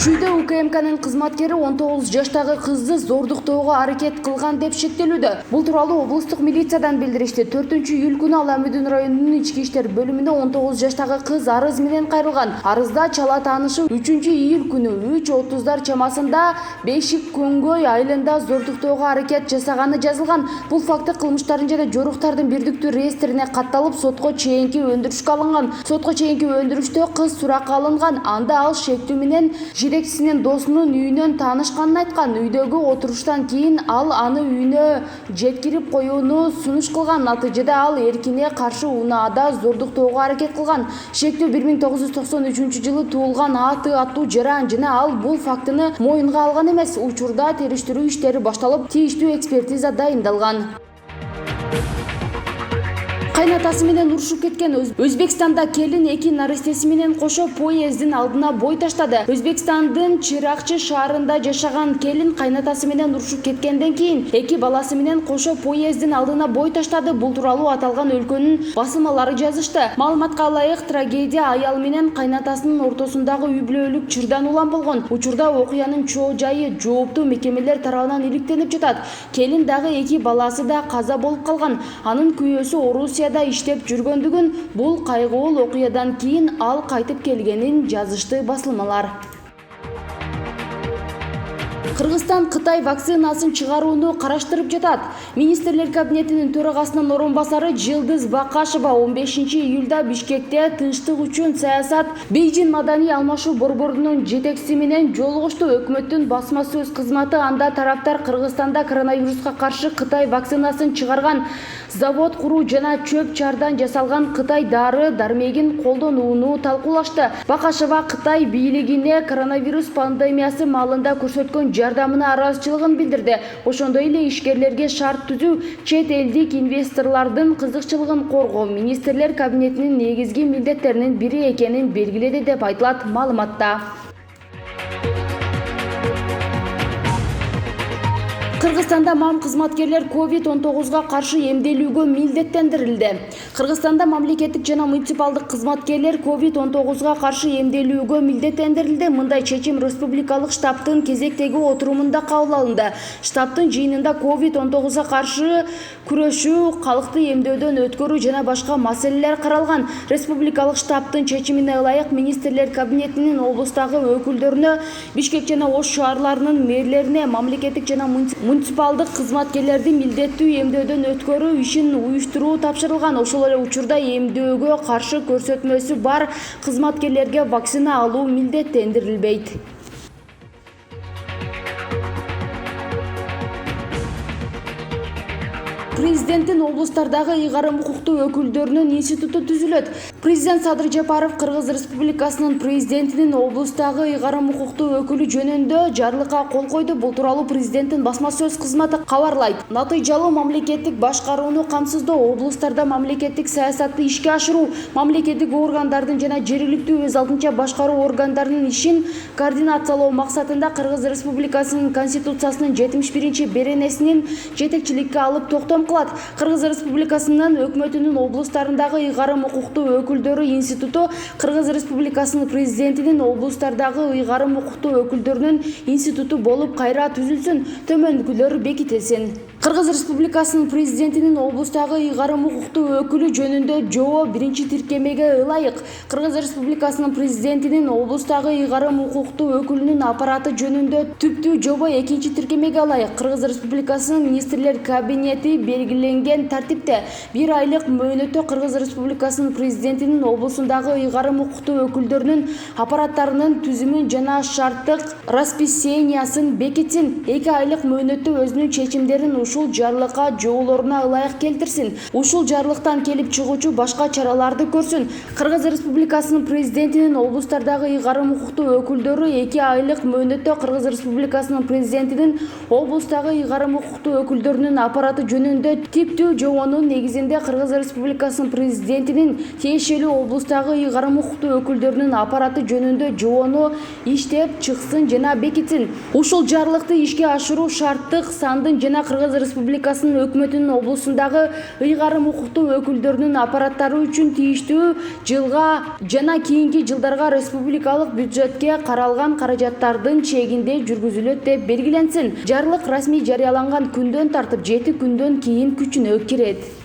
Чүйдө УКМКнын кызматкери 19 жаштагы кызды зордуктоого аракет кылган деп шектелүүдө. Бул тууралуу облустук милициядан билдиришти. 4-июль күнү ал Амидин районунун ички иштер бөлүмүнө 19 жаштагы кыз арыз менен кайрылган. Арызда чала таанышы 3-июль күнү 3:30 чамасында Бешик Көңгөй айылында зордуктоого аракет жасаганы жазылган. Бул факты кылмыштардын жана жоруктардын бирдиктүү реестрине катталып, сотко чейинки өндүрүшкө алынган. Сотко чейинки өндүрүштө кыз суракка алынган. Анда ал шектүү менен жетекчисинин досунун үйүнөн таанышканын айткан. Үйдөгү отуруштан кийин ал аны үйүнө жеткирип коюуну сунуш кылган. Натыйжада ал эркине каршы унаада зордуктоого аракет кылган. Шектүү 1993-жылы туулган аттуу жаран жана ал бул фактыны моюнга алган эмес. Учурда териштирүү иштери башталып, тийиштүү экспертиза дайындалган. Кайнатасы менен урушуп кеткен Өзбекстанда келин 2 нарестеси менен кошо поезддин алдына бой таштады. Өзбекстандын Чыракчы шаарында жашаган келин кайнатасы менен урушуп кеткенден кийин 2 баласы менен кошо поезддин алдына бой таштады. Бул тууралуу аталган өлкөнүн басылмалары жазышты. Маалыматка ылайык, трагедия аял менен кайнатасынын ортосундагы үй-бүлөлүк чырдан улам болгон. Учурда окуянын чоо жайы жооптуу мекемелер тарабынан иликтенип жатат. Келин дагы 2 баласы да каза болуп калган. Анын күйөөсү Орусияда иштеп жүргөндүгүн, бул кайгылуу окуядан кийин ал кайтып келгенин жазышты басылмалар. Кыргызстан Кытай вакцинасын чыгарууну караштырып жатат. Министрлер кабинетинин төрагасынын орун басары Жылдыз Бакашева 15-июлда Бишкекте тынчтык үчүн саясат Бейжин маданий алмашуу борборунун жетекчиси менен жолугушту. Өкмөттүн басма сөз кызматы анда тараптар Кыргызстанда коронавируска каршы Кытай вакцинасын чыгарган завод куруу жана чөп чаардан жасалган Кытай дары-дармегин колдонууну талкуулашты. Бакашева Кытай бийлигине коронавирус пандемиясы маалында көрсөткөн жардамына ыраазычылыгын билдирди. Ошондой эле ишкерлерге шарт түзүү, чет элдик инвесторлордун кызыкчылыгын коргоо министрлер кабинетинин негизги милдеттеринин бири экенин белгиледи деп айтылат маалыматта. Кыргызстанда мам кызматкерлер COVID-19 каршы эмделүүгө милдеттендирилди. Кыргызстанда мамлекеттик жана муниципалдык кызматкерлер COVID-19 каршы эмделүүгө милдеттендирилди. Мындай чечим республикалык штабтын кезектеги отурумунда кабыл алынды. Штабтын жыйынында COVID-19 каршы күрөшүү, калкты эмдөөдөн өткөрүү жана башка маселелер каралган. Республикалык штабтын чечимине ылайык министрлер кабинетинин облустагы өкүлдөрүнө, Бишкек жана Ош шаарларынын мэрлерине мамлекеттик жана муниципалдык кызматкерлерди милдеттүү эмдөөдөн өткөрүү ишин уюштуруу тапшырылган. Ошол эле учурда эмдөөгө каршы көрсөтмөсү бар кызматкерлерге вакцина алуу милдеттендирилбейт. Президенттин облустардагы ыйгарым укуктуу өкүлдөрүнүн институту түзүлөт. Президент Садыр Жапаров Кыргыз Республикасынын президентинин облустагы ыйгарым укуктуу өкүлү жөнүндө жарлыкка кол койду. Бул тууралуу президенттин басма сөз кызматы кабарлайт. Натыйжалуу мамлекеттик башкарууну камсыздоо, облустарда мамлекеттик саясатты ишке ашыруу, мамлекеттик органдардын жана жергиликтүү өз алдынча башкаруу органдарынын ишин координациялоо максатында Кыргыз Республикасынын Конституциясынын 71-беренесинин жетекчиликке алып токтом кылат. Кыргыз Республикасынын өкмөтүнүн облустарындагы ыйгарым укуктуу өкүлдөрү институту Кыргыз Республикасынын президентинин облустардагы ыйгарым укуктуу өкүлдөрүнүн институту болуп кайра түзүлсүн, төмөндүкүлөр бекитилсин. Кыргыз Республикасынын президентинин облустагы ыйгарым укуктуу өкүлү жөнүндө жобо 1-чи тиркемеге ылайык. Кыргыз Республикасынын президентинин облустагы ыйгарым укуктуу өкүлүнүн аппараты жөнүндө түптүү жобо 2-чи тиркемеге ылайык. Кыргыз Республикасынын министрлер кабинети белгиленген тартипте 1 айлык мөөнөттө Кыргыз Республикасынын президентинин облусундагы ыйгарым укуктуу өкүлдөрүнүн аппараттарынын түзүмүн жана шарттык расписаниясын бекитсин. 2 айлык мөөнөттө өзүнүн чечимдерин ушул жарлыкка жоолоруна ылайык келтирсин. Ушул жарлыктан келип чыгуучу башка чараларды көрсүн. Кыргыз Республикасынын президентинин облустардагы ыйгарым укуктуу өкүлдөрү 2 айлык мөөнөттө Кыргыз Республикасынын президентинин облустагы ыйгарым укуктуу өкүлдөрүнүн аппараты жөнүндө типтүү жобонун негизинде Кыргыз Республикасынын президентинин тиешелүү тиешелүү облустагы ыйгарым укуктуу өкүлдөрүнүн аппараты жөнүндө жобону иштеп чыксын жана бекитсин. Ушул жарлыкты ишке ашыруу шарттык сандын жана Кыргыз Республикасынын өкмөтүнүн облусундагы ыйгарым укуктуу өкүлдөрүнүн аппараттары үчүн тийиштүү жылга жана кийинки жылдарга республикалык бюджетке каралган каражаттардын чегинде жүргүзүлөт деп белгиленсин. Жарлык расмий жарыяланган күндөн тартып 7 күндөн кийин күчүнө кирет.